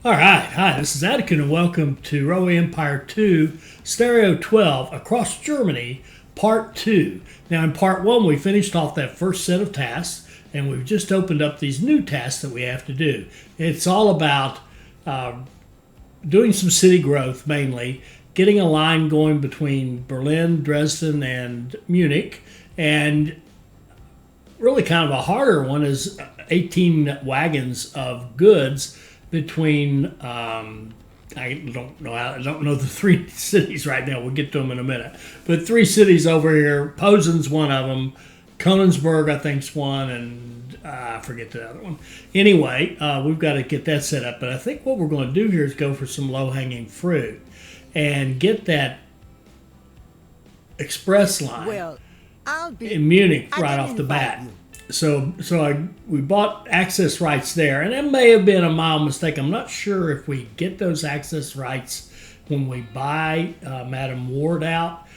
All right, hi, this is Atticus, and welcome to Railway Empire 2, Stereo 12, Across Germany, Part 2. Now, in Part 1, we finished off that first set of tasks, and we've just opened up these new tasks that we have to do. It's all about doing some city growth, mainly, getting a line going between Berlin, Dresden, and Munich, and really kind of a harder one is 18 wagons of goods between I don't know the three cities right now. We'll get to them in a minute. But three cities over here. Posen's one of them. Königsberg, I think, is one, and I forget the other one. Anyway, we've got to get that set up. But I think what we're going to do here is go for some low-hanging fruit and get that express line in Munich right off the bat. We bought access rights there, and it may have been a mild mistake. I'm not sure if we get those access rights when we buy Madam Ward out,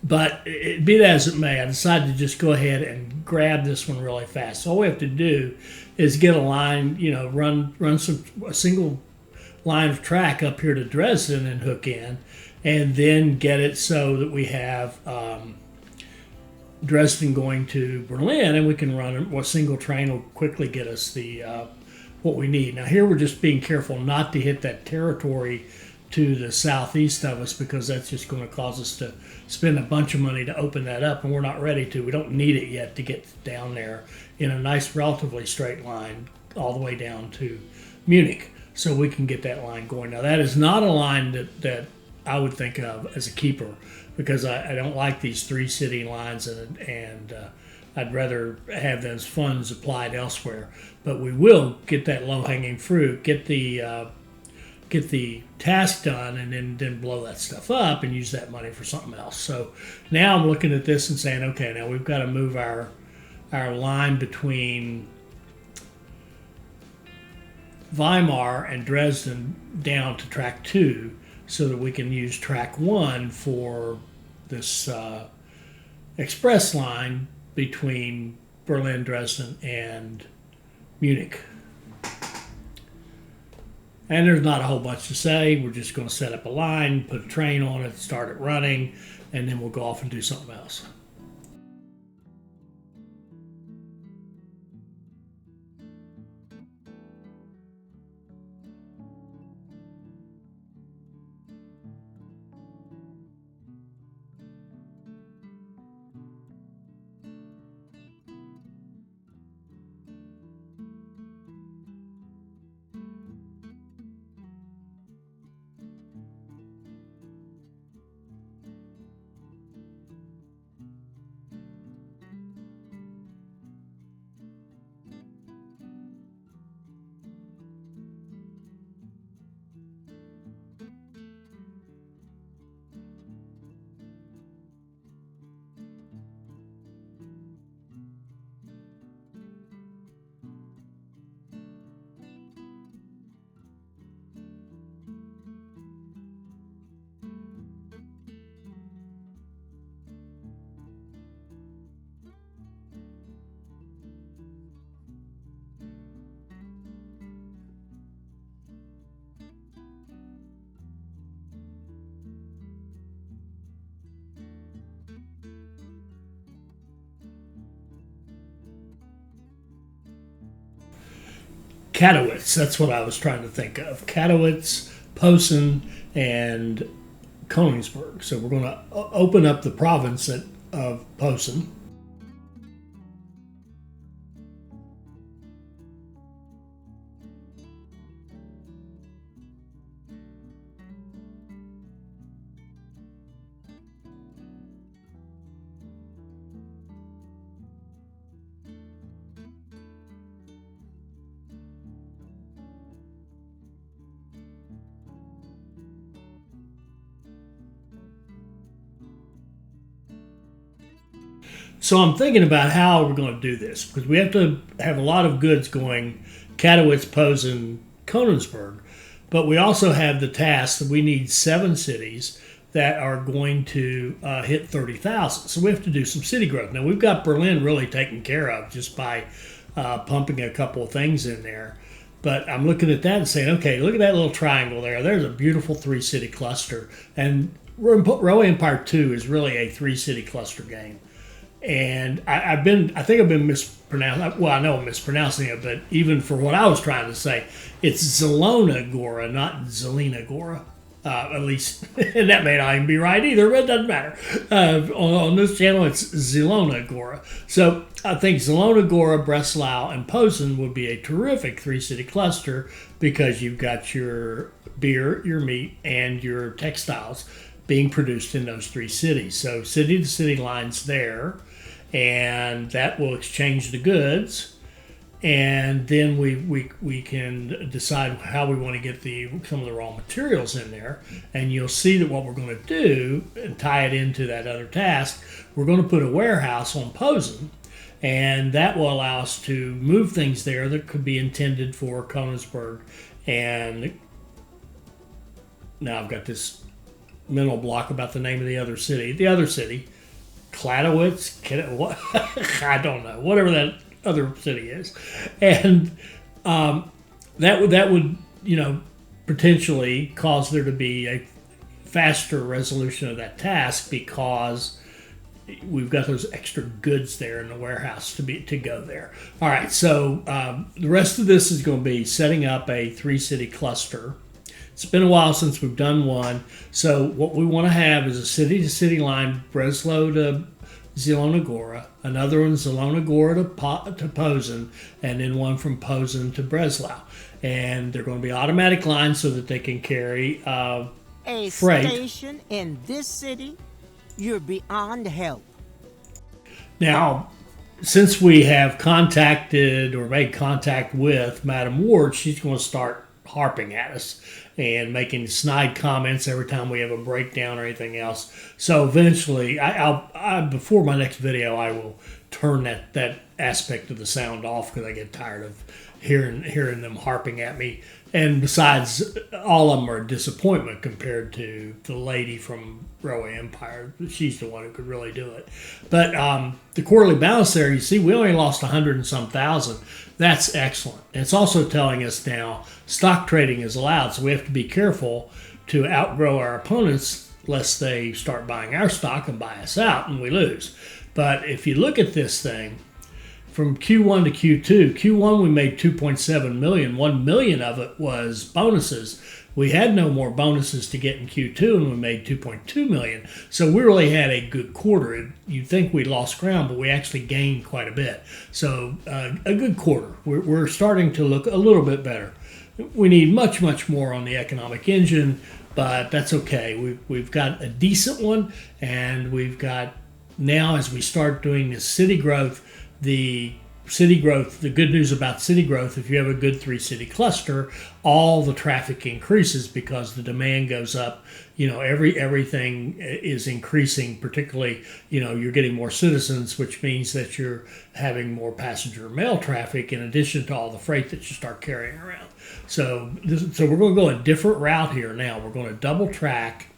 but be that as it may, I decided to just go ahead and grab this one really fast. So all we have to do is get a line, run a single line of track up here to Dresden and hook in, and then get it so that we have Dresden going to Berlin, and we can run a single train will quickly get us the what we need. Now here we're just being careful not to hit that territory to the southeast of us, because that's just going to cause us to spend a bunch of money to open that up, and we're not ready to. We don't need it yet to get down there in a nice, relatively straight line all the way down to Munich, so we can get that line going. Now that is not a line that I would think of as a keeper, because I don't like these three city lines, and I'd rather have those funds applied elsewhere. But we will get that low-hanging fruit, get the task done, and then blow that stuff up and use that money for something else. So now I'm looking at this and saying, okay, now we've got to move our line between Weimar and Dresden down to track 2, so that we can use track 1 for this express line between Berlin, Dresden, and Munich. And there's not a whole bunch to say. We're just going to set up a line, put a train on it, start it running, and then we'll go off and do something else. Katowice, that's what I was trying to think of. Katowice, Posen, and Königsberg. So we're going to open up the province of Posen. So I'm thinking about how we're going to do this, because we have to have a lot of goods going Katowice, Posen, Königsberg, but we also have the task that we need 7 cities that are going to hit 30,000. So we have to do some city growth. Now, we've got Berlin really taken care of just by pumping a couple of things in there. But I'm looking at that and saying, okay, look at that little triangle there. There's a beautiful 3-city cluster. And Railway Empire 2 is really a 3-city cluster game. And I think I've been mispronouncing. Well, I know I'm mispronouncing it, but even for what I was trying to say, it's Zelona Gora, not Zelina Gora. At least, and that may not even be right either, but it doesn't matter. On this channel, it's Zelona Gora. So I think Zelona Gora, Breslau, and Posen would be a terrific 3-city cluster because you've got your beer, your meat, and your textiles being produced in those 3 cities. So city-to-city lines there, and that will exchange the goods. And then we can decide how we want to get some of the raw materials in there. And you'll see that what we're going to do, and tie it into that other task, we're going to put a warehouse on Posen, and that will allow us to move things there that could be intended for Königsberg. And now I've got this mental block about the name of the other city. The other city, Kladowitz, I don't know, whatever that other city is, and that would potentially cause there to be a faster resolution of that task because we've got those extra goods there in the warehouse to go there. All right, so the rest of this is going to be setting up a 3-city cluster. It's been a while since we've done one, so what we want to have is a city-to-city line, Breslau to Zelona Gora, another one Zelona Gora to Posen, and then one from Posen to Breslau. And they're going to be automatic lines so that they can carry a freight. Station in this city, you're beyond help. Now, since we have contacted or made contact with Madam Ward, she's going to start harping at us and making snide comments every time we have a breakdown or anything else. So eventually, I before my next video, I will turn that aspect of the sound off because I get tired of hearing them harping at me. And besides, all of them are a disappointment compared to the lady from Railway Empire. She's the one who could really do it. But the quarterly balance there, you see, we only lost 100 and some thousand. That's excellent. And it's also telling us now stock trading is allowed, so we have to be careful to outgrow our opponents lest they start buying our stock and buy us out and we lose. But if you look at this thing, from Q1 to Q1 we made 2.7 million. 1 million of it was bonuses. We had no more bonuses to get in Q2 and we made 2.2 million. So we really had a good quarter. You'd think we lost ground, but we actually gained quite a bit. So a good quarter. We're starting to look a little bit better. We need much, much more on the economic engine, but that's okay. We've got a decent one, and we've got now, as we start doing this city growth, the good news about city growth, if you have a good 3-city cluster, all the traffic increases because the demand goes up. Everything is increasing, particularly, you're getting more citizens, which means that you're having more passenger mail traffic in addition to all the freight that you start carrying around. So we're going to go a different route here now. We're going to double track,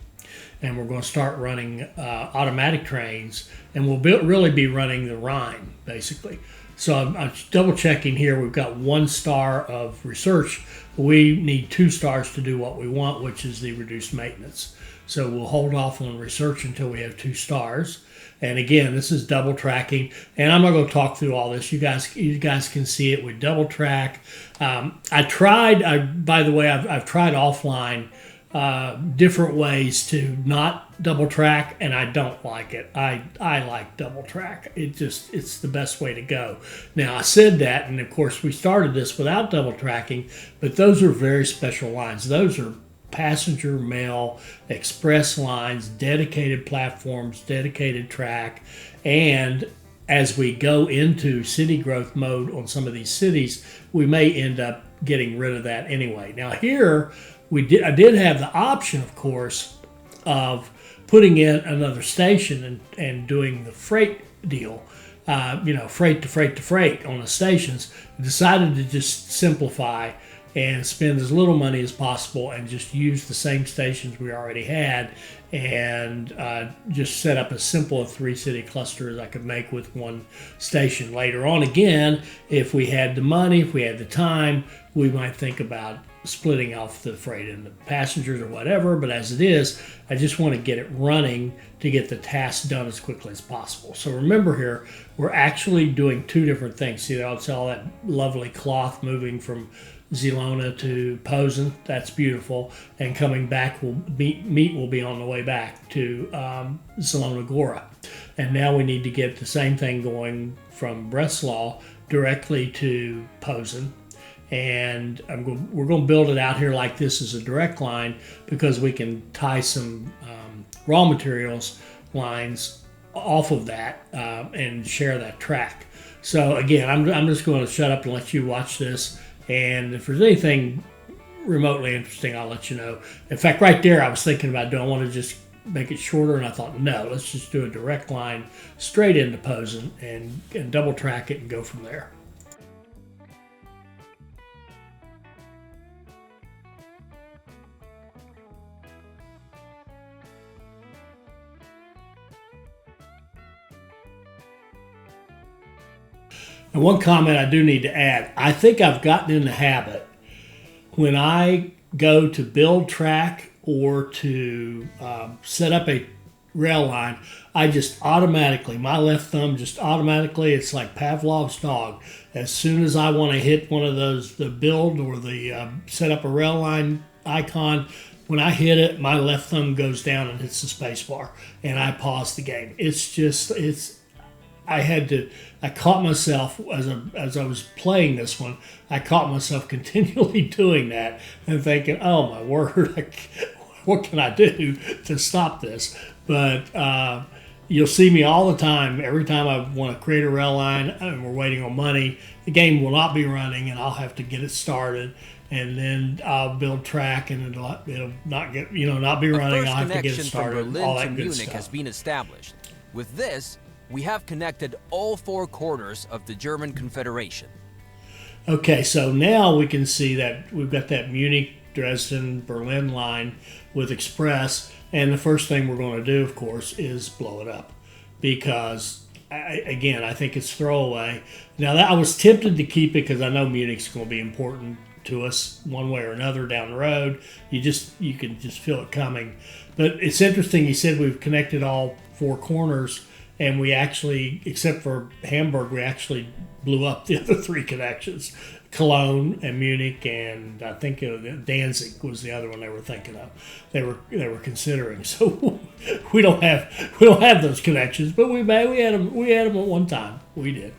and we're going to start running automatic trains, and we'll really be running the Rhine, basically. So I'm double checking here. We've got 1 star of research. We need 2 stars to do what we want, which is the reduced maintenance. So we'll hold off on research until we have 2 stars. And again, this is double tracking, and I'm not going to talk through all this. You guys can see it with double track. I've tried offline different ways to not double track, and I don't like it. I like double track. It's the best way to go. Now, I said that, and of course we started this without double tracking, but those are very special lines. Those are passenger mail express lines, dedicated platforms, dedicated track, and as we go into city growth mode on some of these cities, we may end up getting rid of that anyway. Now here, I did have the option, of course, of putting in another station and doing the freight deal, freight to freight to freight on the stations. I decided to just simplify and spend as little money as possible and just use the same stations we already had, and just set up as simple a 3-city cluster as I could make with one station. Later on, again, if we had the money, if we had the time, we might think about splitting off the freight and the passengers or whatever. But as it is, I just want to get it running to get the task done as quickly as possible. So remember here, we're actually doing two different things. See, it's all that lovely cloth moving from Zelona to Posen. That's beautiful. And coming back, meat will be on the way back to Zelona Gora. And now we need to get the same thing going from Breslau directly to Posen. And we're going to build it out here like this as a direct line, because we can tie some raw materials lines off of that and share that track. So again, I'm just going to shut up and let you watch this. And if there's anything remotely interesting, I'll let you know. In fact, right there, I was thinking about, do I want to just make it shorter? And I thought, no, let's just do a direct line straight into Posen and double track it and go from there. And one comment I do need to add, I think I've gotten in the habit when I go to build track or to set up a rail line, I just automatically, my left thumb just automatically, it's like Pavlov's dog. As soon as I want to hit one of those, the build or the set up a rail line icon, when I hit it, my left thumb goes down and hits the space bar, and I pause the game. I caught myself as I was playing this one. I caught myself continually doing that and thinking, "Oh my word, what can I do to stop this?" But you'll see me all the time. Every time I want to create a rail line and we're waiting on money, the game will not be running, and I'll have to get it started. And then I'll build track, and it'll not get not be running. I'll have to get it started. From Berlin all that to good Munich stuff has been established. With this, we have connected all four corners of the German Confederation. Okay, so now we can see that we've got that Munich, Dresden, Berlin line with Express, and the first thing we're going to do, of course, is blow it up, because I think it's throwaway. Now, I was tempted to keep it because I know Munich's going to be important to us one way or another down the road. You can just feel it coming. But it's interesting. He said we've connected all four corners. And we actually, except for Hamburg, we actually blew up the other three connections, Cologne and Munich, and I think Danzig was the other one they were thinking of. They were considering. So we don't have those connections, but we had them at one time. We did.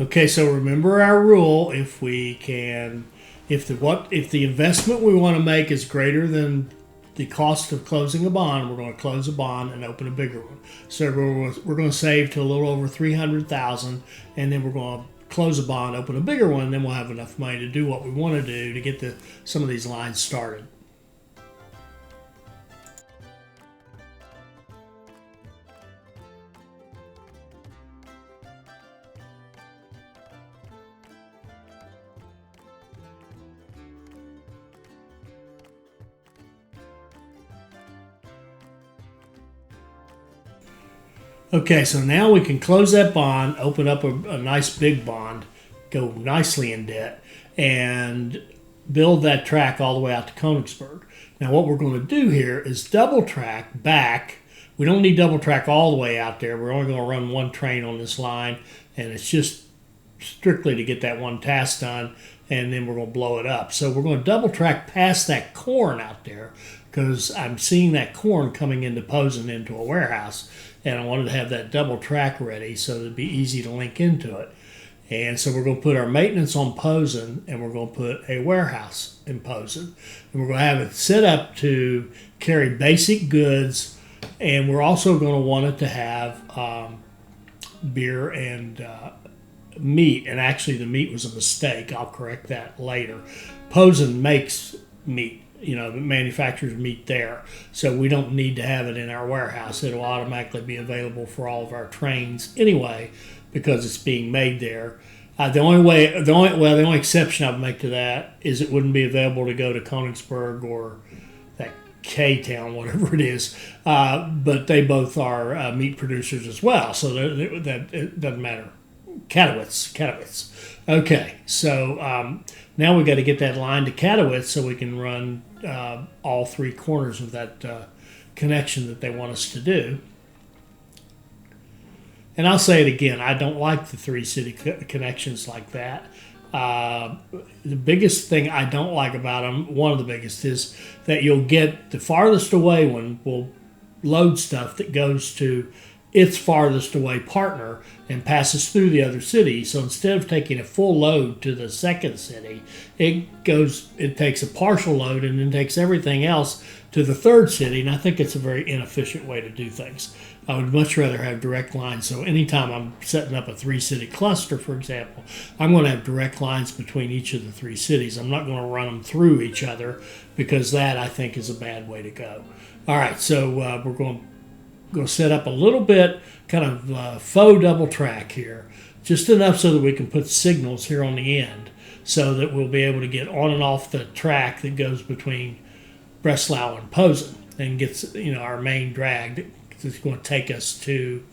Okay, so remember our rule. If the investment we want to make is greater than the cost of closing a bond, we're going to close a bond and open a bigger one. So we're going to save to a little over $300,000, and then we're going to close a bond, open a bigger one, and then we'll have enough money to do what we want to do to get some of these lines started. Okay, so now we can close that bond, open up a nice big bond, go nicely in debt, and build that track all the way out to Konigsberg. Now what we're going to do here is double track back. We don't need double track all the way out there. We're only going to run one train on this line, and it's just strictly to get that one task done, and then we're going to blow it up. So we're going to double track past that corn out there because I'm seeing that corn coming into Posen into a warehouse, and I wanted to have that double track ready so it'd be easy to link into it. And so we're going to put our maintenance on Posen, and we're going to put a warehouse in Posen. And we're going to have it set up to carry basic goods, and we're also going to want it to have beer and meat. And actually the meat was a mistake. I'll correct that later. Posen makes meat. You know, manufactures meat there. So we don't need to have it in our warehouse. It'll automatically be available for all of our trains anyway because it's being made there. The only exception I would make to that is it wouldn't be available to go to Konigsberg or that K-Town, whatever it is. But they both are meat producers as well. So that it doesn't matter. Katowice. Okay, so now we got to get that line to Katowice so we can run all three corners of that connection that they want us to do. And I'll say it again, I don't like the three city connections like that. The biggest thing I don't like about them, one of the biggest, is that you'll get the farthest away one will load stuff that goes to its farthest away partner and passes through the other city. So instead of taking a full load to the second city, it takes a partial load and then takes everything else to the third city. And I think it's a very inefficient way to do things. I would much rather have direct lines. So anytime I'm setting up a 3-city cluster, for example, I'm going to have direct lines between each of the 3 cities. I'm not going to run them through each other because that, I think, is a bad way to go. All right, so we're going to set up a little bit kind of faux double track here, just enough so that we can put signals here on the end so that we'll be able to get on and off the track that goes between Breslau and Posen and gets our main drag that's going to take us to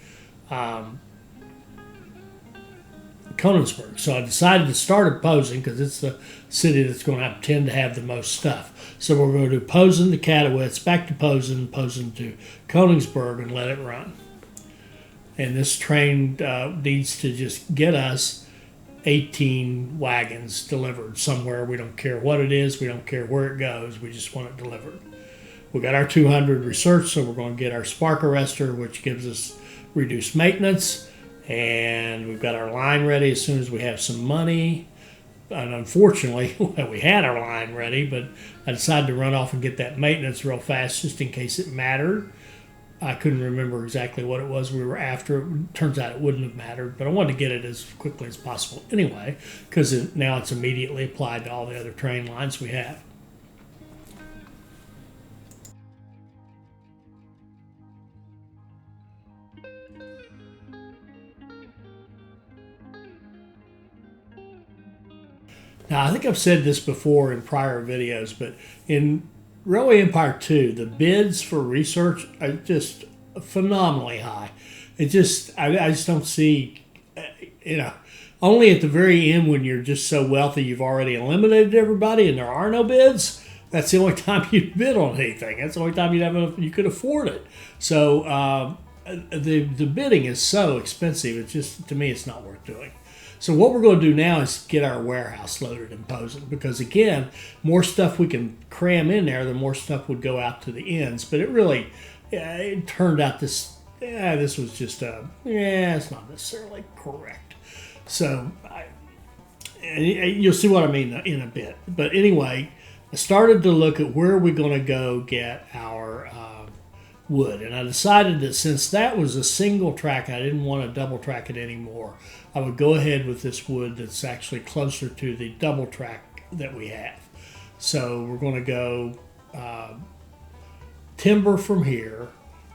Konigsberg. So I decided to start at Posen because it's the city that's going to tend to have the most stuff. So we're going to do Posen to Katowice, back to Posen, Posen to Konigsberg, and let it run. And this train needs to just get us 18 wagons delivered somewhere. We don't care what it is. We don't care where it goes. We just want it delivered. We got our 200 research, so we're going to get our spark arrestor, which gives us reduced maintenance. And we've got our line ready as soon as we have some money. And unfortunately, we had our line ready, but I decided to run off and get that maintenance real fast just in case it mattered. I couldn't remember exactly what it was we were after. It turns out it wouldn't have mattered, but I wanted to get it as quickly as possible anyway, because now it's immediately applied to all the other train lines we have. Now, I think I've said this before in prior videos, but in Railway Empire 2, the bids for research are just phenomenally high. I just don't see, only at the very end when you're just so wealthy you've already eliminated everybody and there are no bids. That's the only time you bid on anything. That's the only time you could afford it. So the bidding is so expensive. It's just, to me, it's not worth doing. So what we're going to do now is get our warehouse loaded and Posen, because again, more stuff we can cram in there, the more stuff would go out to the ends. But it turned out this was just it's not necessarily correct. So you'll see what I mean in a bit. But anyway, I started to look at where we're going to go get our wood, and I decided that since that was a single track, I didn't want to double track it anymore. I would go ahead with this wood that's actually closer to the double track that we have. So we're going to go timber from here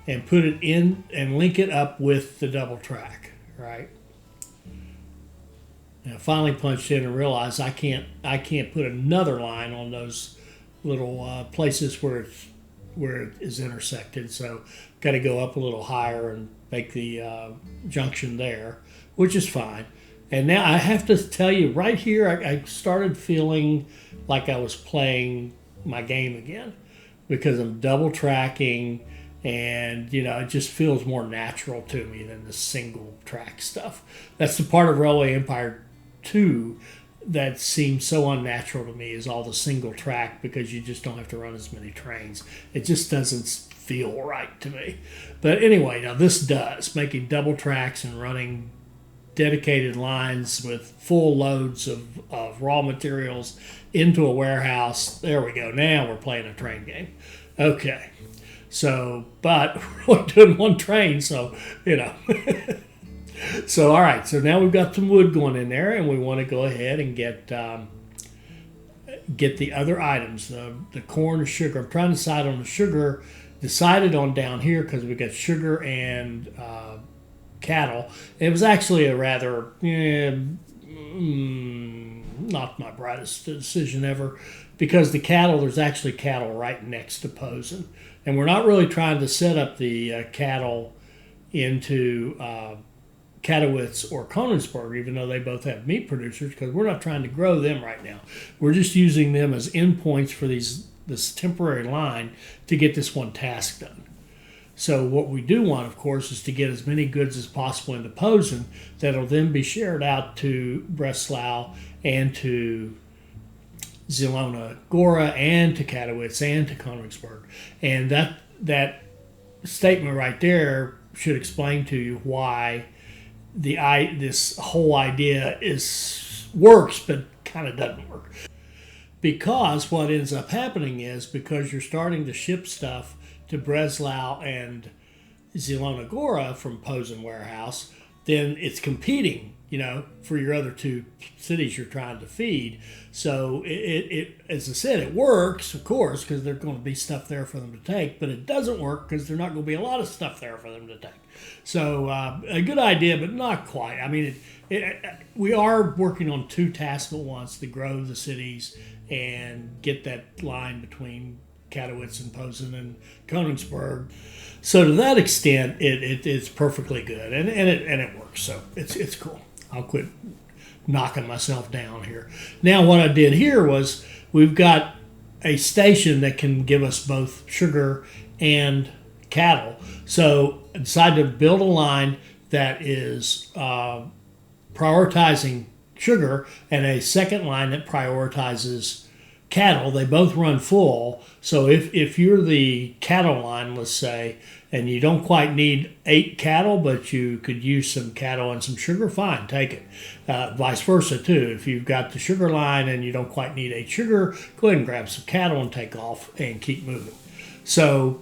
and put it in and link it up with the double track, right? And I finally punched in and realized I can't put another line on those little places where it is intersected. So got to go up a little higher and make the junction there, which is fine. And now I have to tell you, right here, I started feeling like I was playing my game again because I'm double tracking, and it just feels more natural to me than the single track stuff. That's the part of Railway Empire 2 that seems so unnatural to me, is all the single track, because you just don't have to run as many trains. It just doesn't feel right to me. But anyway, now this does, making double tracks and running dedicated lines with full loads of raw materials into a warehouse. There we go. Now we're playing a train game. Okay. So, but we're only doing one train, so, So, all right. So now we've got some wood going in there, and we want to go ahead and get the other items, the corn, sugar. I'm trying to decide on the sugar. Decided on down here because we got sugar and cattle. It was actually a rather not my brightest decision ever, because there's actually cattle right next to Posen, and we're not really trying to set up the cattle into Katowice or Konigsberg, even though they both have meat producers, because we're not trying to grow them right now. We're just using them as endpoints for this temporary line to get this one task done. So what we do want, of course, is to get as many goods as possible into Posen that'll then be shared out to Breslau and to Zielona Gora and to Katowice and to Konigsberg. And that statement right there should explain to you why this whole idea works, but kind of doesn't work. Because what ends up happening is, because you're starting to ship stuff to Breslau and Zielona Gora from Posen warehouse, then it's competing, for your other two cities you're trying to feed. So it as I said, it works, of course, because there's going to be stuff there for them to take, but it doesn't work because there's not going to be a lot of stuff there for them to take. So a good idea, but not quite. I mean, we are working on two tasks at once to grow the cities and get that line between Katowice and Posen and Konigsberg. So to that extent, it's perfectly good, and it works. So it's cool. I'll quit knocking myself down here. Now what I did here was, we've got a station that can give us both sugar and cattle. So I decided to build a line that is prioritizing sugar, and a second line that prioritizes cattle. They both run full. So if you're the cattle line, let's say, and you don't quite need 8 cattle, but you could use some cattle and some sugar, fine, take it. Vice versa too. If you've got the sugar line and you don't quite need 8 sugar, go ahead and grab some cattle and take off and keep moving. So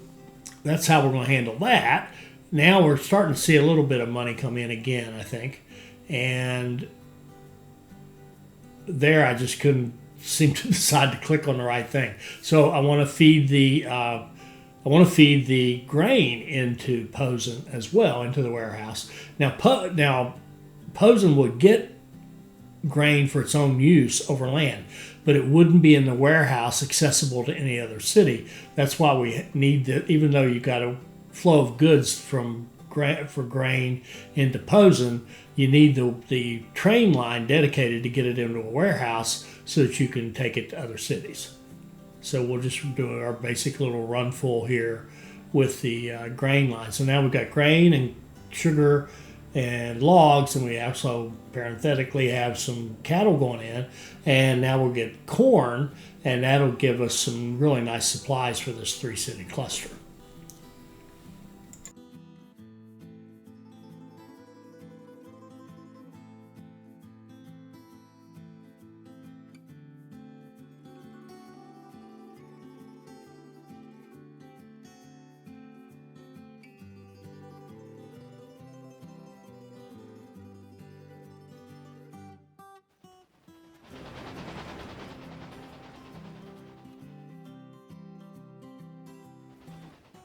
that's how we're going to handle that. Now we're starting to see a little bit of money come in again, I think. And there I just couldn't seem to decide to click on the right thing. So I want to feed the grain into Posen as well, into the warehouse. Now Posen would get grain for its own use over land, but it wouldn't be in the warehouse accessible to any other city. That's why we need even though you got a flow of goods for grain into Posen, you need the train line dedicated to get it into a warehouse so that you can take it to other cities. So we'll just do our basic little run full here with the grain line. So now we've got grain and sugar and logs, and we also parenthetically have some cattle going in, and now we'll get corn, and that'll give us some really nice supplies for this 3-city cluster.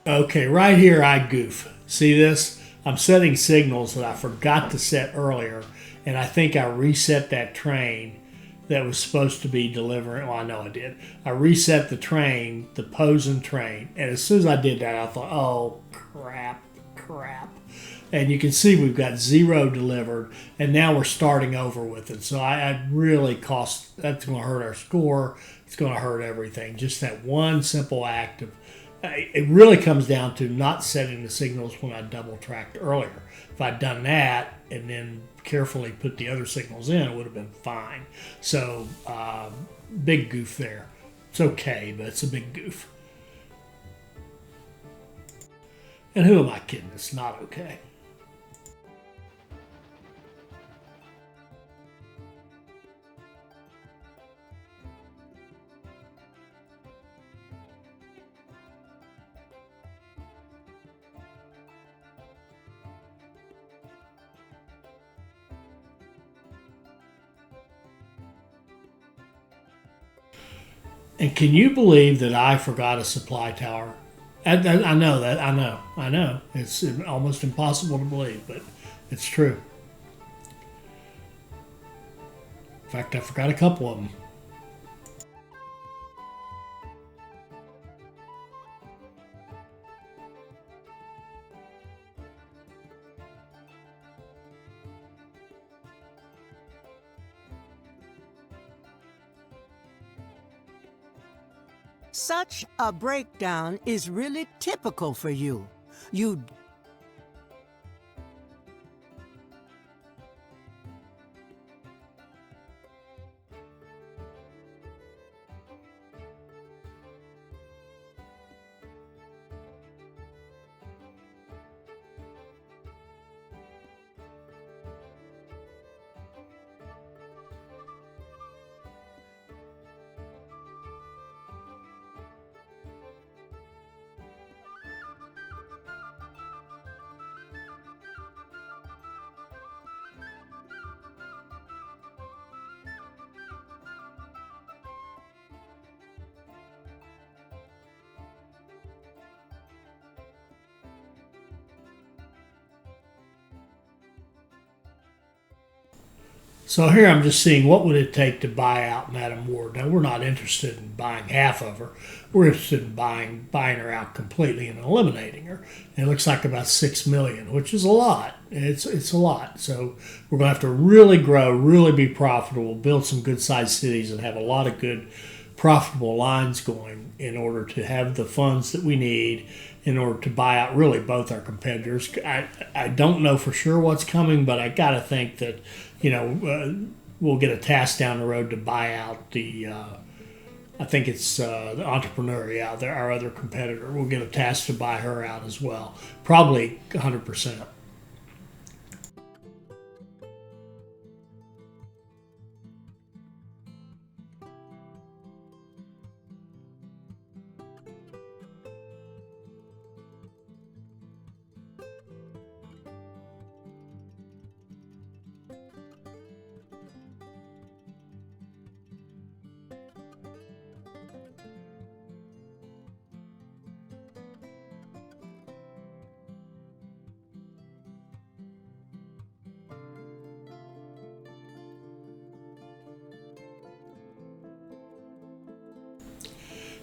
Okay, right here I goof. See this? I'm setting signals that I forgot to set earlier, and I think I reset that train that was supposed to be delivering. Well, I know I did. I reset the train, the Posen train, and as soon as I did that, I thought, oh, crap. And you can see we've got 0 delivered, and now we're starting over with it. So I really that's going to hurt our score. It's going to hurt everything. Just that one simple act of, it really comes down to not setting the signals when I double tracked earlier. If I'd done that and then carefully put the other signals in, it would have been fine. So big goof there. It's okay, but it's a big goof. And who am I kidding? It's not okay. And can you believe that I forgot a supply tower? I know that. I know. It's almost impossible to believe, but it's true. In fact, I forgot a couple of them. Such a breakdown is really typical for you. You So here I'm just seeing what would it take to buy out Madam Ward. Now we're not interested in buying half of her. We're interested in buying her out completely and eliminating her. And it looks like about $6 million, which is a lot. It's a lot. So we're going to have to really grow, really be profitable, build some good sized cities, and have a lot of good profitable lines going in order to have the funds that we need in order to buy out really both our competitors. I don't know for sure what's coming, but I got to think that we'll get a task down the road to buy out the I think it's the entrepreneur, our other competitor. We'll get a task to buy her out as well, probably 100%.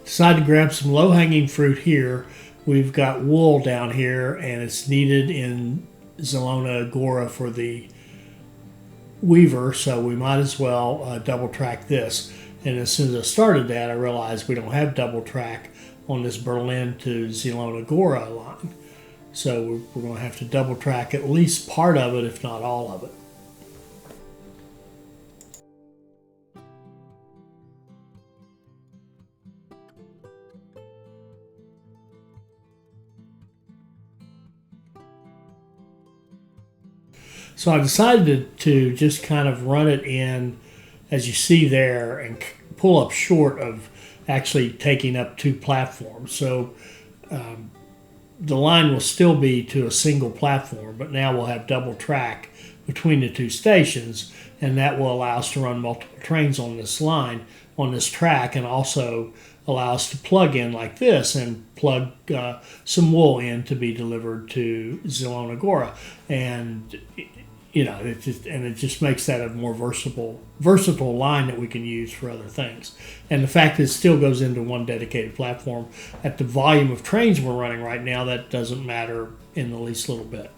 Decided to grab some low-hanging fruit here. We've got wool down here, and it's needed in Zelona Agora for the weaver, so we might as well double track this. And as soon as I started that, I realized we don't have double track on this Berlin to Zelona Agora line. So we're going to have to double track at least part of it, if not all of it. So I decided to just kind of run it in, as you see there, and pull up short of actually taking up two platforms. So the line will still be to a single platform, but now we'll have double track between the two stations, and that will allow us to run multiple trains on this line, on this track, and also allow us to plug in like this and plug some wool in to be delivered to Zelona Agora. And you know, it just makes that a more versatile line that we can use for other things. And the fact that it still goes into one dedicated platform at the volume of trains we're running right now, that doesn't matter in the least little bit.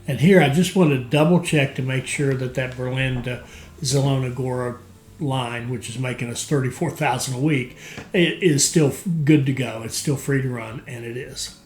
And here I just want to double check to make sure that that Berlin to Zelona-Gora line, which is making us 34,000 a week, it is still good to go. It's still free to run, and it is.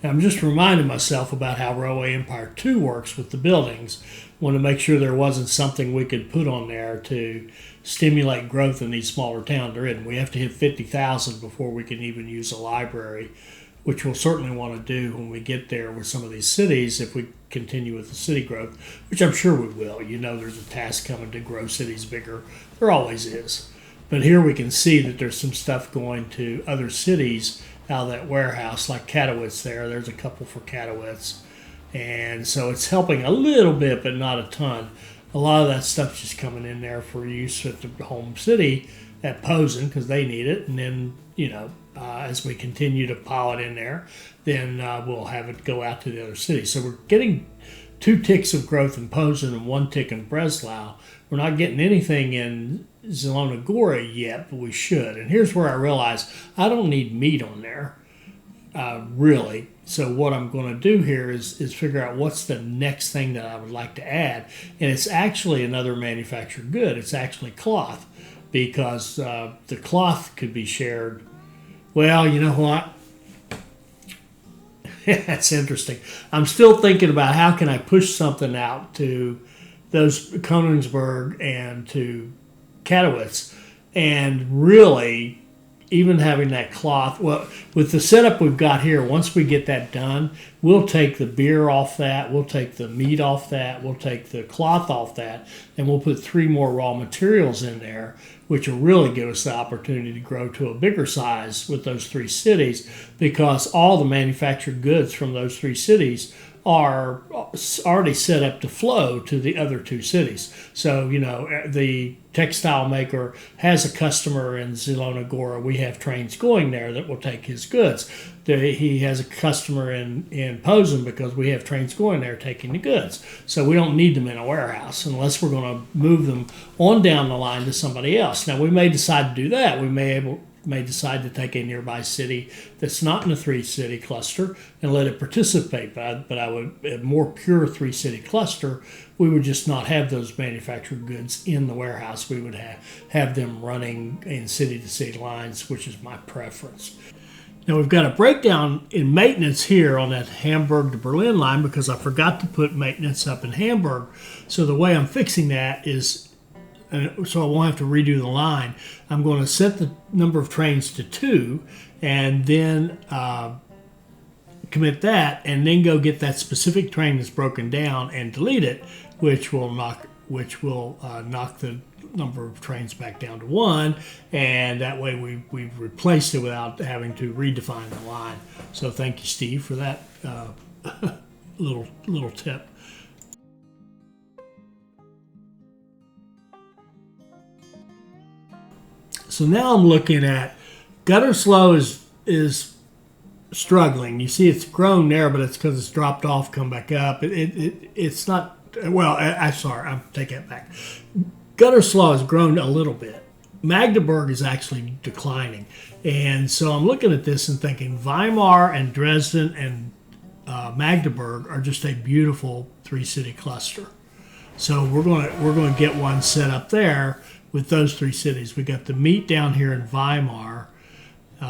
And I'm just reminding myself about how Railway Empire 2 works with the buildings. Want to make sure there wasn't something we could put on there to stimulate growth in these smaller towns. There isn't. We have to hit 50,000 before we can even use a library, which we'll certainly want to do when we get there with some of these cities if we continue with the city growth, which I'm sure we will. You know, there's a task coming to grow cities bigger. There always is. But here we can see that there's some stuff going to other cities out of that warehouse, like Katowice there. There's a couple for Katowice. And so it's helping a little bit, but not a ton. A lot of that stuff's just coming in there for use at the home city at Posen because they need it. And then, you know, as we continue to pile it in there, then we'll have it go out to the other cities. So we're getting 2 ticks of growth in Posen and 1 tick in Breslau. We're not getting anything in Zelona-Gora yet, but we should. And here's where I realize I don't need meat on there, really. So what I'm going to do here is figure out what's the next thing that I would like to add. And it's actually another manufactured good. It's actually cloth, because the cloth could be shared. Well, you know what? That's interesting. I'm still thinking about how can I push something out to those Königsberg and to Katowice, and really even having that cloth. Well, with the setup we've got here, once we get that done, we'll take the beer off that, we'll take the meat off that, we'll take the cloth off that, and we'll put 3 more raw materials in there, which will really give us the opportunity to grow to a bigger size with those 3 cities, because all the manufactured goods from those 3 cities are already set up to flow to the other 2 cities. So, you know, the textile maker has a customer in Zelona-Gora. We have trains going there that will take his goods. He has a customer in Posen because we have trains going there taking the goods. So we don't need them in a warehouse unless we're going to move them on down the line to somebody else. Now, we may decide to do that. We may decide to take a nearby city that's not in a 3-city cluster and let it participate. But I would, a more pure 3-city cluster, we would just not have those manufactured goods in the warehouse. We would have them running in city-to-city lines, which is my preference. Now we've got a breakdown in maintenance here on that Hamburg to Berlin line because I forgot to put maintenance up in Hamburg. So the way I'm fixing that is, so I won't have to redo the line, I'm going to set the number of trains to 2 and then commit that, and then go get that specific train that's broken down and delete it, which will knock the number of trains back down to 1, and that way we've replaced it without having to redefine the line. So thank you, Steve, for that little tip. So now I'm looking at Gütersloh is struggling. You see it's grown there, but it's because it's dropped off, come back up. It's not, well, I'm sorry, I'm taking it back. Gütersloh has grown a little bit. Magdeburg is actually declining. And so I'm looking at this and thinking Weimar and Dresden and Magdeburg are just a beautiful 3-city cluster. So we're going to get one set up there with those 3 cities. We got the meat down here in Weimar.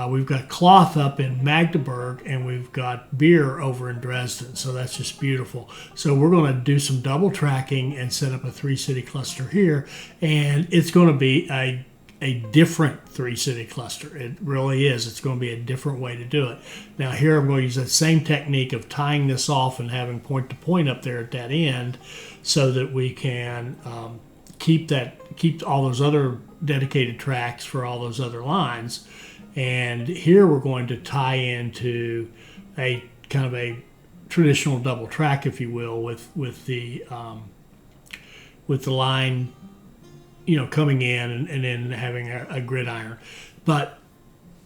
We've got cloth up in Magdeburg, and we've got beer over in Dresden. So that's just beautiful. So we're going to do some double tracking and set up a 3-city cluster here, and it's going to be a different three-city cluster. It really is. It's going to be a different way to do it. Now here I'm going to use that same technique of tying this off and having point-to-point up there at that end so that we can keep all those other dedicated tracks for all those other lines. And here we're going to tie into a kind of a traditional double track, if you will, with the line, coming in and then having a gridiron. But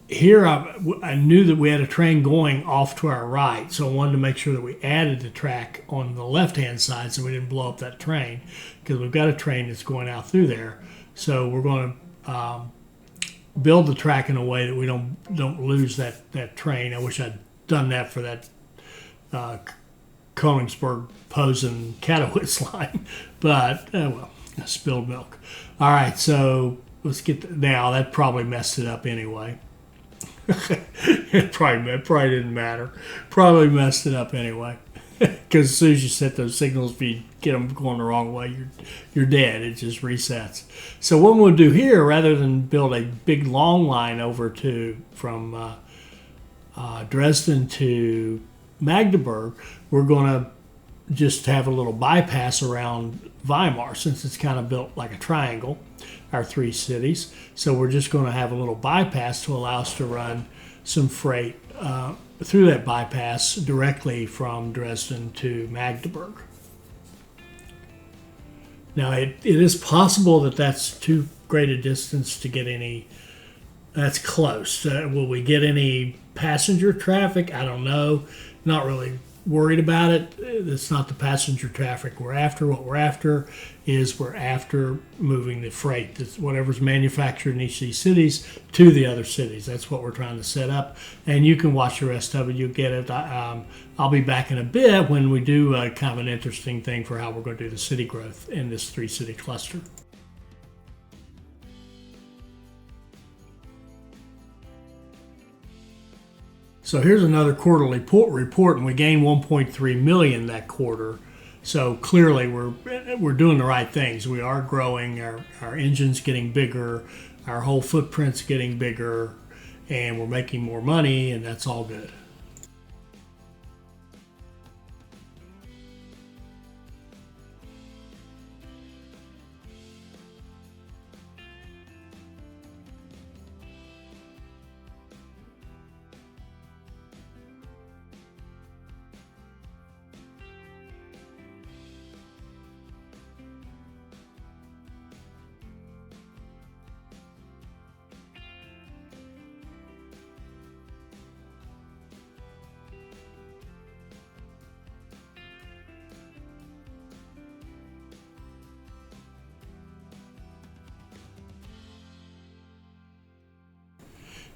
here I knew that we had a train going off to our right, so I wanted to make sure that we added the track on the left-hand side so we didn't blow up that train, because we've got a train that's going out through there. So we're going to build the track in a way that we don't lose that train. I wish I'd done that for that Königsberg, Posen, Katowice line, but spilled milk. All right, so let's get now. That probably messed it up anyway. it probably didn't matter. Probably messed it up anyway. Because as soon as you set those signals, if you get them going the wrong way, you're dead. It just resets. So what we'll do here, rather than build a big long line over from Dresden to Magdeburg, we're going to just have a little bypass around Weimar, since it's kind of built like a triangle, our three cities. So we're just going to have a little bypass to allow us to run some freight through that bypass directly from Dresden to Magdeburg. Now it is possible that that's too great a distance to get any. That's close. Will we get any passenger traffic? I don't know. Not really worried about it. It's not the passenger traffic we're after. What we're after is moving the freight, that's whatever's manufactured in each of these cities, to the other cities. That's what we're trying to set up. And you can watch the rest of it. You'll get it. I'll be back in a bit when we do kind of an interesting thing for how we're going to do the city growth in this three-city cluster. So here's another quarterly report, and we gained 1.3 million that quarter. So clearly we're doing the right things. We are growing, our engine's getting bigger, our whole footprint's getting bigger, and we're making more money, and that's all good.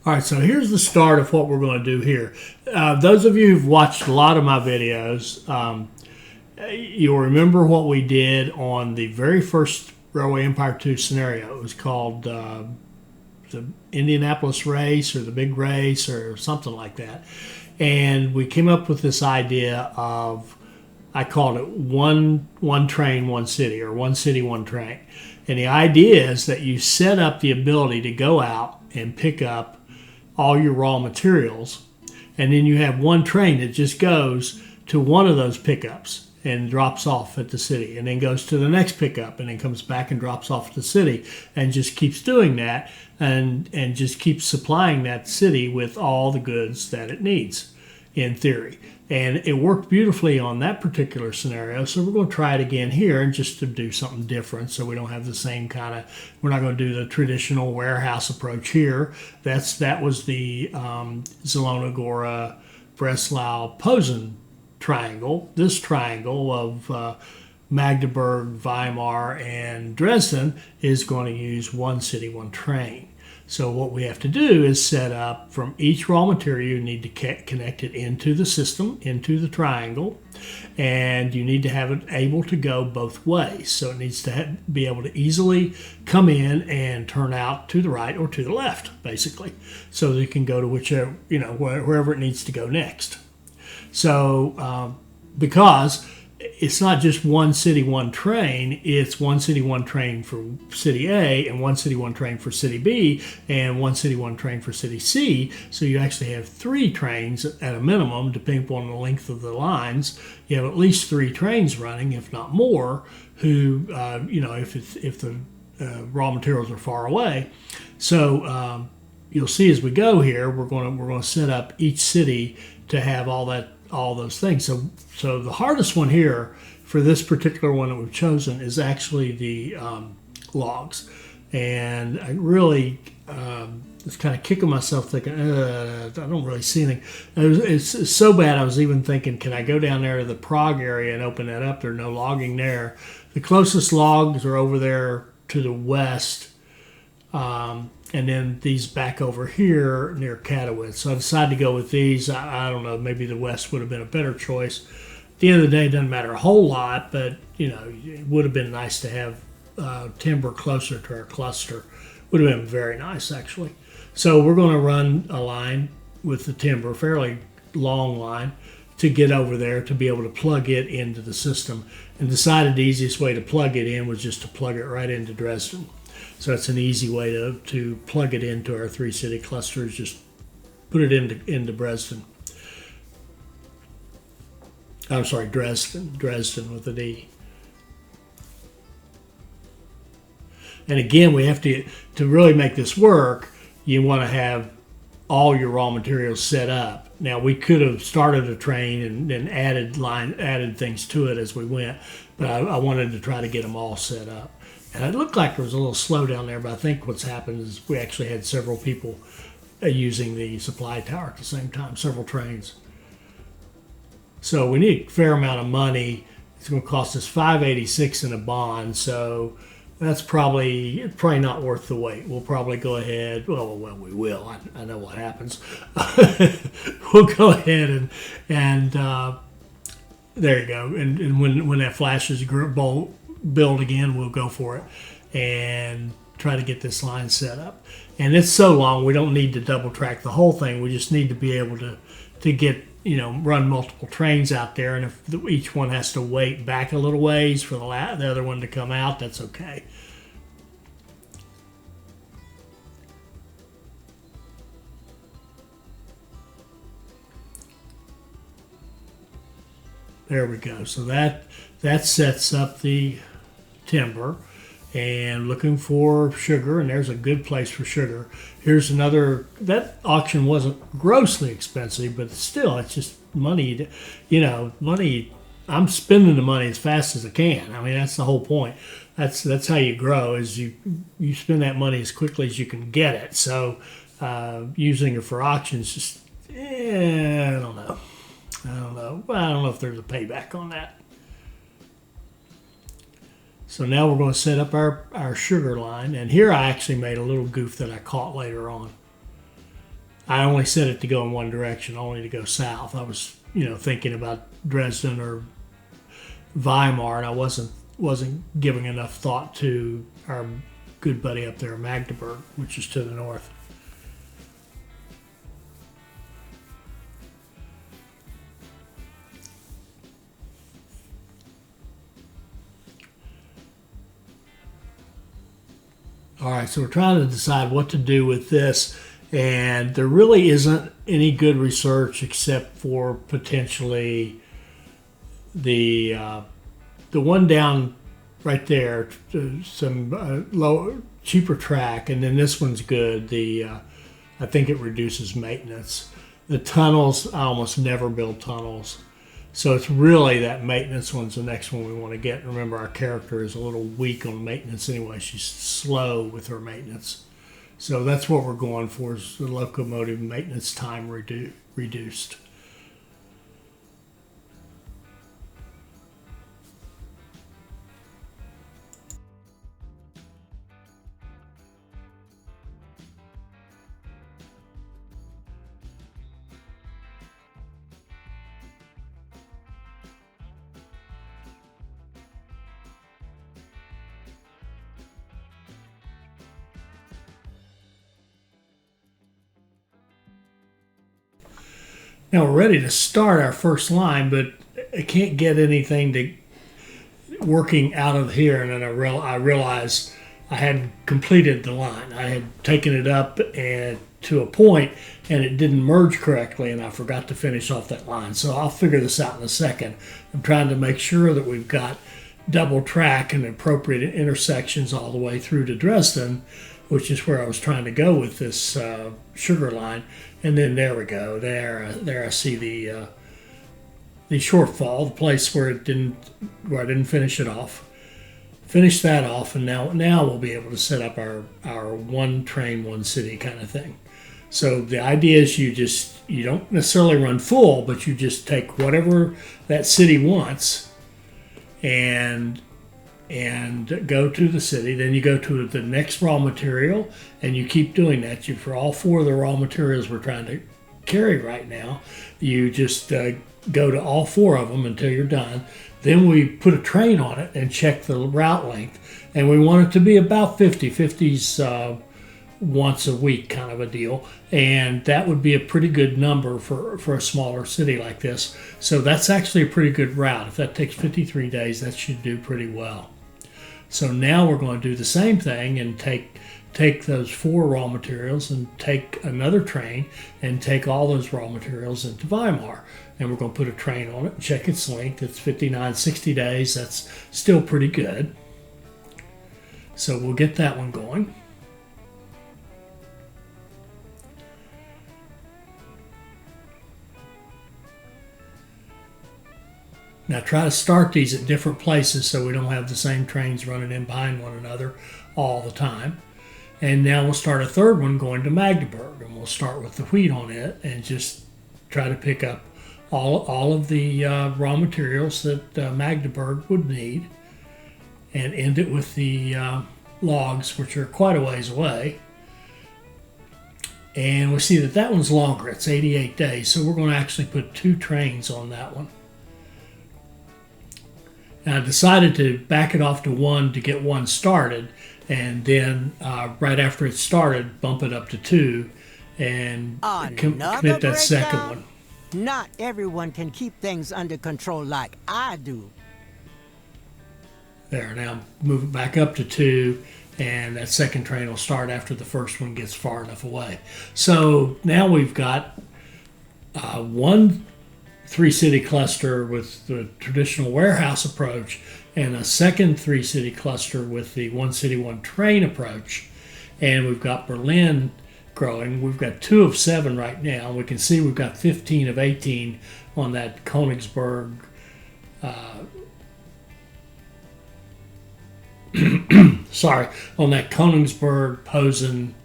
All right, so here's the start of what we're going to do here. Those of you who've watched a lot of my videos, you'll remember what we did on the very first Railway Empire 2 scenario. It was called the Indianapolis race or the big race or something like that. And we came up with this idea of, I called it one train, one city, or one city, one train. And the idea is that you set up the ability to go out and pick up all your raw materials, and then you have one train that just goes to one of those pickups and drops off at the city, and then goes to the next pickup and then comes back and drops off at the city, and just keeps doing that and just keeps supplying that city with all the goods that it needs, in theory. And it worked beautifully on that particular scenario, so we're going to try it again here, and just to do something different so we don't have the same kind of, we're not going to do the traditional warehouse approach here. That was the Zielona Góra, Breslau, Posen triangle. This triangle of Magdeburg, Weimar, and Dresden is going to use one city, one train. So what we have to do is set up, from each raw material, you need to connect it into the system, into the triangle, and you need to have it able to go both ways. So it needs to be able to easily come in and turn out to the right or to the left, basically, so that it can go to whichever, wherever it needs to go next. So because it's not just one city, one train. It's one city, one train for city A, and one city, one train for city B, and one city, one train for city C. So you actually have 3 trains at a minimum, depending upon the length of the lines. You have at least 3 trains running, if not more, who, if the raw materials are far away. So you'll see as we go here, we're going to set up each city to have all those things. So the hardest one here for this particular one that we've chosen is actually the logs. And I really was kind of kicking myself thinking, I don't really see anything. It's so bad I was even thinking, can I go down there to the Prague area and open that up? There's no logging there. The closest logs are over there to the west. And then these back over here near Katowice. So I decided to go with these. I don't know, maybe the west would have been a better choice. At the end of the day, it doesn't matter a whole lot, but it would have been nice to have timber closer to our cluster. Would have been very nice, actually. So we're going to run a line with the timber, fairly long line, to get over there to be able to plug it into the system. And decided the easiest way to plug it in was just to plug it right into Dresden. So it's an easy way to plug it into our 3-city clusters. Just put it into Dresden. I'm sorry, Dresden with a D. And again, we have to really make this work, you want to have all your raw materials set up. Now, we could have started a train and then added things to it as we went, but I wanted to try to get them all set up. And it looked like there was a little slow down there, but I think what's happened is we actually had several people using the supply tower at the same time, several trains. So we need a fair amount of money. It's going to cost us $586 in a bond, so that's probably not worth the wait. We'll probably go ahead. Well, we will. I know what happens. We'll go ahead and there you go. And when that flashes build again, we'll go for it and try to get this line set up. And it's so long, we don't need to double track the whole thing. We just need to be able to get, run multiple trains out there. And if each one has to wait back a little ways for the other one to come out, that's okay. There we go. So that sets up the timber, and looking for sugar, and there's a good place for sugar. Here's another. That auction wasn't grossly expensive, but still, it's just money. Money. I'm spending the money as fast as I can. I mean, that's the whole point. That's how you grow. Is you spend that money as quickly as you can get it. So using it for auctions, just I don't know. Well, I don't know if there's a payback on that. So now we're going to set up our sugar line. And here I actually made a little goof that I caught later on. I only set it to go in one direction, only to go south. I was, thinking about Dresden or Weimar, and I wasn't giving enough thought to our good buddy up there, Magdeburg, which is to the north. All right, so we're trying to decide what to do with this, and there really isn't any good research except for potentially the one down right there, some cheaper track, and then this one's good. I think it reduces maintenance. The tunnels, I almost never build tunnels. So it's really that maintenance one's the next one we want to get. Remember, our character is a little weak on maintenance anyway. She's slow with her maintenance. So that's what we're going for, is the locomotive maintenance time reduced. Now we're ready to start our first line, but I can't get anything to working out of here, and then I realized I hadn't completed the line. I had taken it up and to a point, and it didn't merge correctly, and I forgot to finish off that line. So I'll figure this out in a second. I'm trying to make sure that we've got double track and appropriate intersections all the way through to Dresden, which is where I was trying to go with this sugar line. And then there we go. There I see the shortfall, the place where I didn't finish it off. Finish that off, and now we'll be able to set up our one train, one city kind of thing. So the idea is you don't necessarily run full, but you just take whatever that city wants and go to the city. Then you go to the next raw material, and you keep doing that. For all four of the raw materials we're trying to carry right now, you just go to all four of them until you're done. Then we put a train on it and check the route length, and we want it to be about 50. 50's once a week kind of a deal, and that would be a pretty good number for a smaller city like this. So that's actually a pretty good route. If that takes 53 days, that should do pretty well. So now we're going to do the same thing and take those four raw materials and take another train and take all those raw materials into Weimar. And we're going to put a train on it and check its length. It's 59, 60 days. That's still pretty good. So we'll get that one going. Now try to start these at different places so we don't have the same trains running in behind one another all the time. And now we'll start a third one going to Magdeburg, and we'll start with the wheat on it and just try to pick up all of the raw materials that Magdeburg would need, and end it with the logs, which are quite a ways away. And we see that one's longer. It's 88 days, so we're going to actually put 2 trains on that one. And I decided to back it off to 1 to get 1 started, and then right after it started, bump it up to 2 and commit that second one. Not everyone can keep things under control like I do. There, now move it back up to 2, and that second train will start after the first one gets far enough away. So now we've got one 3-city cluster with the traditional warehouse approach, and a second 3-city cluster with the 1 city, 1 train approach. And we've got Berlin growing. We've got 2 of 7 right now. We can see we've got 15 of 18 on that Königsberg on that Königsberg, Posen,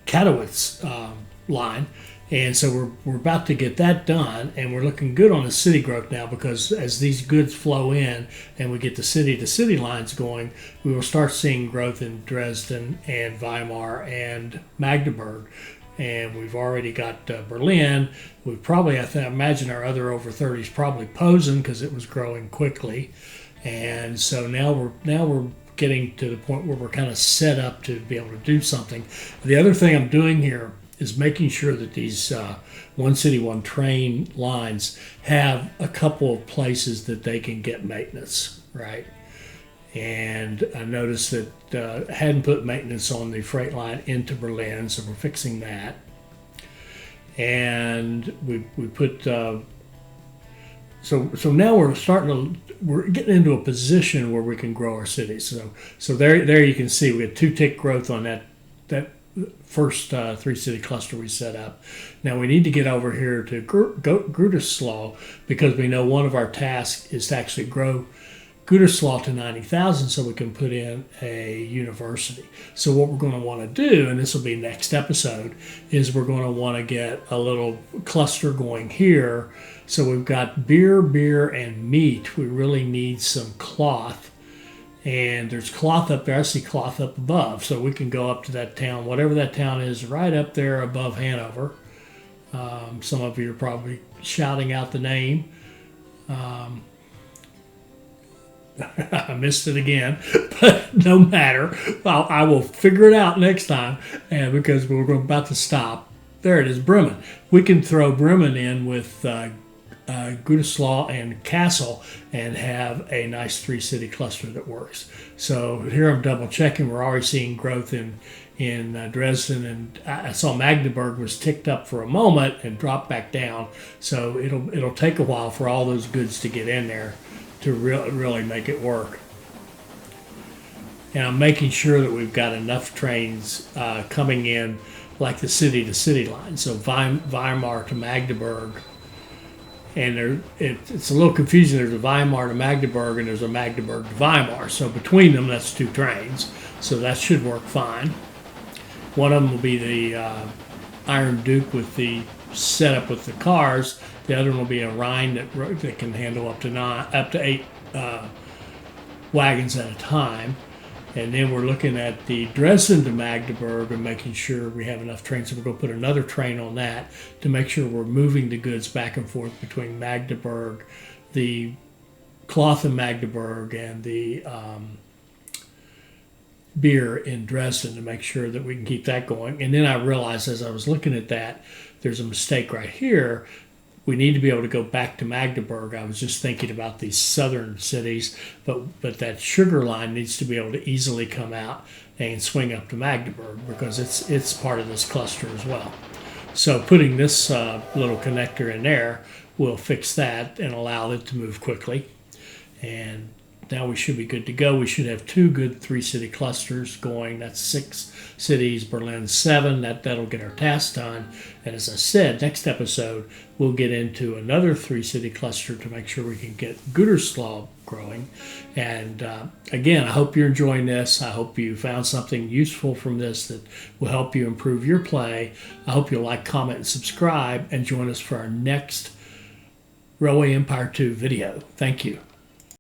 Katowice line. And so we're about to get that done, and we're looking good on the city growth now, because as these goods flow in and we get the city-to-city lines going, we will start seeing growth in Dresden and Weimar and Magdeburg. And we've already got Berlin. We probably, I imagine our other over 30 is probably Posen, because it was growing quickly. And so now we're getting to the point where we're kind of set up to be able to do something. The other thing I'm doing here is making sure that these 1 city, 1 train lines have a couple of places that they can get maintenance, right? And I noticed that I hadn't put maintenance on the freight line into Berlin, so we're fixing that. And we put, so now we're getting into a position where we can grow our cities. So there you can see we had 2 tick growth on that first 3-city cluster we set up. Now we need to get over here to Gütersloh, because we know one of our tasks is to actually grow Gütersloh to 90,000 so we can put in a university. So what we're going to want to do, and this will be next episode, is we're going to want to get a little cluster going here. So we've got beer, and meat. We really need some cloth. And there's cloth up there. I see cloth up above. So we can go up to that town, whatever that town is, right up there above Hanover. Some of you are probably shouting out the name. I missed it again, but no matter. I will figure it out next time, and because we're about to stop. There it is, Bremen. We can throw Bremen in with Gütersloh and Kassel and have a nice 3-city cluster that works. So here I'm double checking. We're already seeing growth in Dresden, and I saw Magdeburg was ticked up for a moment and dropped back down. So it'll take a while for all those goods to get in there to really make it work. And I'm making sure that we've got enough trains coming in, like the city-to-city line. So Weimar to Magdeburg. And it's a little confusing. There's a Weimar to Magdeburg, and there's a Magdeburg to Weimar. So between them, that's 2 trains. So that should work fine. One of them will be the Iron Duke with the setup with the cars. The other one will be a Rhine that can handle up to 8 wagons at a time. And then we're looking at the Dresden to Magdeburg and making sure we have enough trains. So we're going to put another train on that to make sure we're moving the goods back and forth between Magdeburg, the cloth in Magdeburg, and the beer in Dresden to make sure that we can keep that going. And then I realized as I was looking at that, there's a mistake right here. We need to be able to go back to Magdeburg. I was just thinking about these southern cities, but that sugar line needs to be able to easily come out and swing up to Magdeburg because it's part of this cluster as well. So putting this little connector in there will fix that and allow it to move quickly. And now we should be good to go. We should have 2 good 3-city clusters going. That's 6 cities, Berlin 7. That'll get our task done. And as I said, next episode, we'll get into another 3-city cluster to make sure we can get Gütersloh growing. And again, I hope you're enjoying this. I hope you found something useful from this that will help you improve your play. I hope you'll like, comment, and subscribe, and join us for our next Railway Empire 2 video. Thank you.